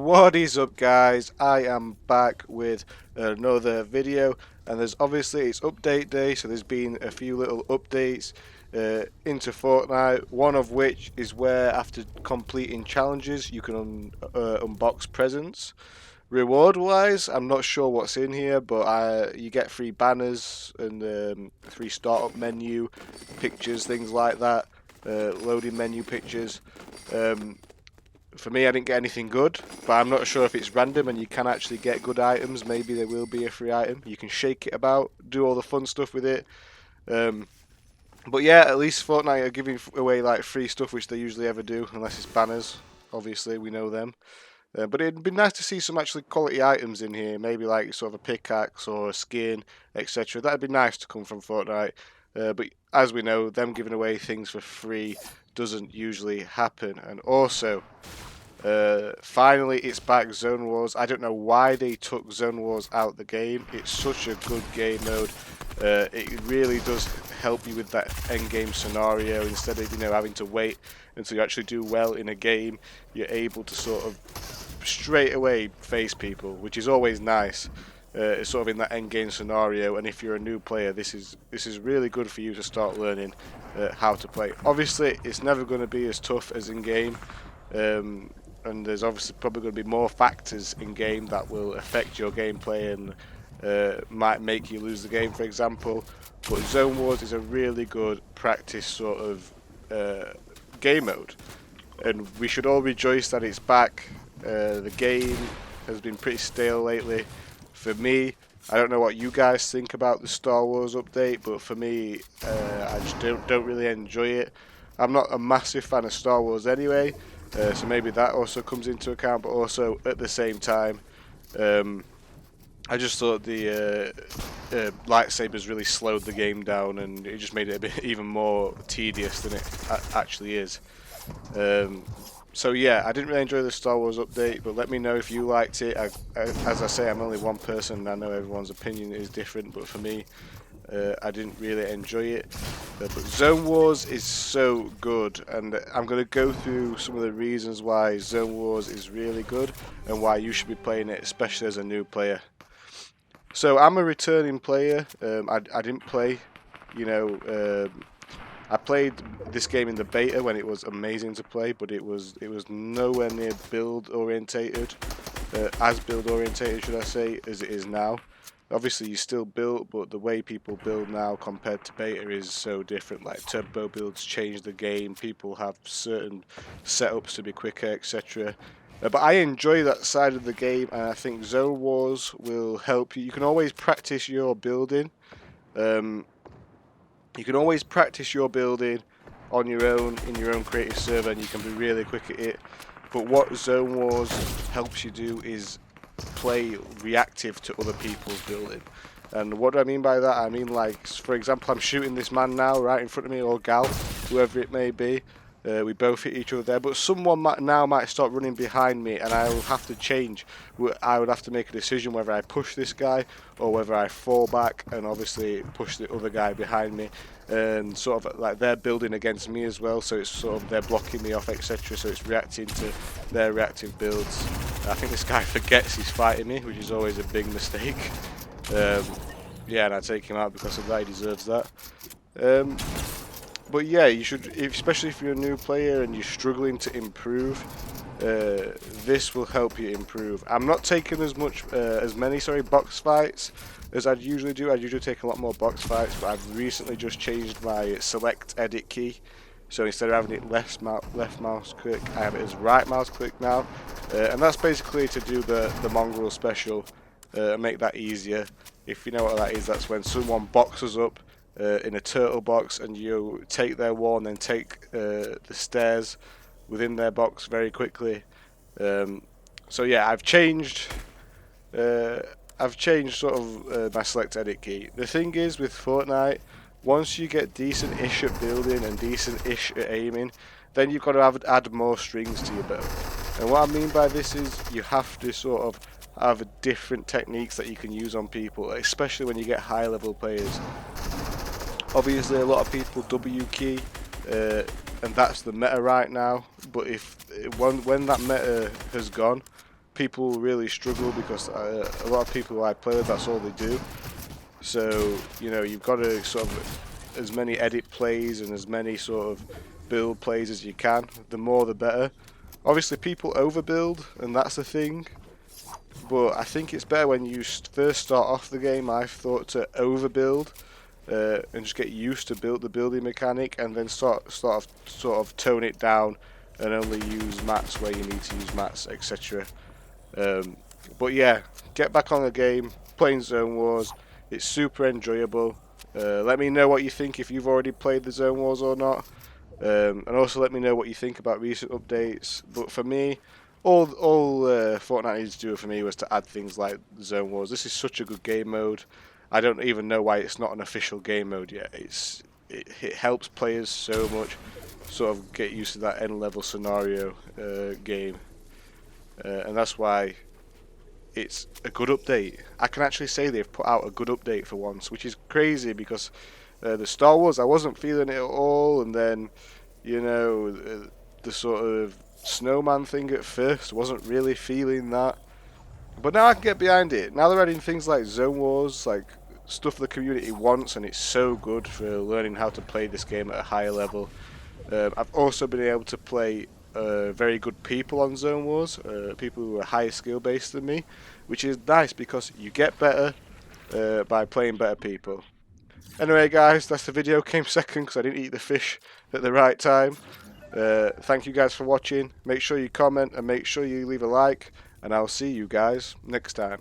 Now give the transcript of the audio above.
What is up, guys? I am back with another video, and there's obviously it's update day, so there's been a few little updates into Fortnite, one of which is where after completing challenges you can unbox presents. Reward wise, I'm not sure what's in here, but you get free banners and free startup menu pictures, things like that, loading menu pictures. For me, I didn't get anything good, but I'm not sure if it's random and you can actually get good items. Maybe there will be a free item. You can shake it about, do all the fun stuff with it. But yeah, at least Fortnite are giving away like free stuff, which they usually ever do, unless it's banners. Obviously, we know them. But it'd be nice to see some actually quality items in here, maybe like sort of a pickaxe or a skin, etc. That'd be nice to come from Fortnite. But as we know, them giving away things for free doesn't usually happen. And also, finally it's back, Zone Wars. I don't know why they took Zone Wars out the game. It's such a good game mode. It really does help you with that end game scenario. Instead of having to wait until you actually do well in a game, you're able to sort of straight away face people, which is always nice. It's sort of in that end game scenario, and if you're a new player, this is really good for you to start learning how to play. Obviously, it's never going to be as tough as in game, and there's obviously probably going to be more factors in game that will affect your gameplay and might make you lose the game, for example. But Zone Wars is a really good practice sort of game mode, and we should all rejoice that it's back. The game has been pretty stale lately. For me, I don't know what you guys think about the Star Wars update, but for me, I just don't really enjoy it. I'm not a massive fan of Star Wars anyway, so maybe that also comes into account. But also at the same time, I just thought the lightsabers really slowed the game down, and it just made it a bit even more tedious than it actually is. So yeah, I didn't really enjoy the Star Wars update, but let me know if you liked it. As I say, I'm only one person, and I know everyone's opinion is different, but for me, I didn't really enjoy it. But Zone Wars is so good, and I'm going to go through some of the reasons why Zone Wars is really good, and why you should be playing it, especially as a new player. So I'm a returning player. I didn't play, I played this game in the beta when it was amazing to play, but it was nowhere near build orientated, as build orientated should I say, as it is now. Obviously you still build, but the way people build now compared to beta is so different. Like turbo builds change the game, people have certain setups to be quicker, etc. But I enjoy that side of the game, and I think Zone Wars will help you. You can always practice your building. You can always practice your building on your own, in your own creative server, and you can be really quick at it. But what Zone Wars helps you do is play reactive to other people's building. And what do I mean by that? I mean, like, for example, I'm shooting this man now right in front of me, or gal, whoever it may be. We both hit each other there, but someone might start running behind me, and I will have to change. I would have to make a decision whether I push this guy or whether I fall back and obviously push the other guy behind me. And sort of like they're building against me as well, so it's sort of they're blocking me off, etc. So it's reacting to their reactive builds. I think this guy forgets he's fighting me, which is always a big mistake. Yeah, and I take him out because of that. He deserves that. But yeah, you should, especially if you're a new player and you're struggling to improve, this will help you improve. I'm not taking as many box fights as I'd usually do. I'd usually take a lot more box fights, but I've recently just changed my select edit key. So instead of having it left mouse click, I have it as right mouse click now, and that's basically to do the mongrel special, make that easier. If you know what that is, that's when someone boxes up in a turtle box, and you take their wall and then take the stairs within their box very quickly. So yeah, I've changed sort of my select edit key. The thing is with Fortnite, once you get decent-ish at building and decent-ish at aiming, then you've got to add more strings to your bow. And what I mean by this is you have to sort of have different techniques that you can use on people, especially when you get high-level players. Obviously a lot of people W key, and that's the meta right now, but when that meta has gone, people really struggle because a lot of people who I play with, that's all they do. So, you know, you've got to sort of, as many edit plays and as many sort of build plays as you can. The more the better. Obviously people overbuild, and that's the thing. But I think it's better when you first start off the game, I've thought, to overbuild. And just get used to the building mechanic, and then sort of tone it down and only use mats where you need to use mats, etc. But yeah, get back on the game, playing Zone Wars. It's super enjoyable. Let me know what you think if you've already played the Zone Wars or not. And also let me know what you think about recent updates. But for me, all Fortnite needs to do for me was to add things like Zone Wars. This is such a good game mode. I don't even know why it's not an official game mode yet. It helps players so much, sort of get used to that end level scenario game, and that's why it's a good update. I can actually say they've put out a good update for once, which is crazy because the Star Wars, I wasn't feeling it at all, and then, you know, the sort of snowman thing at first, wasn't really feeling that. But now I can get behind it. Now they're adding things like Zone Wars, like stuff the community wants, and it's so good for learning how to play this game at a higher level. I've also been able to play very good people on Zone Wars, people who are higher skill based than me, which is nice because you get better by playing better people. Anyway guys, that's the video. Came second because I didn't eat the fish at the right time. Thank you guys for watching. Make sure you comment and make sure you leave a like, and I'll see you guys next time.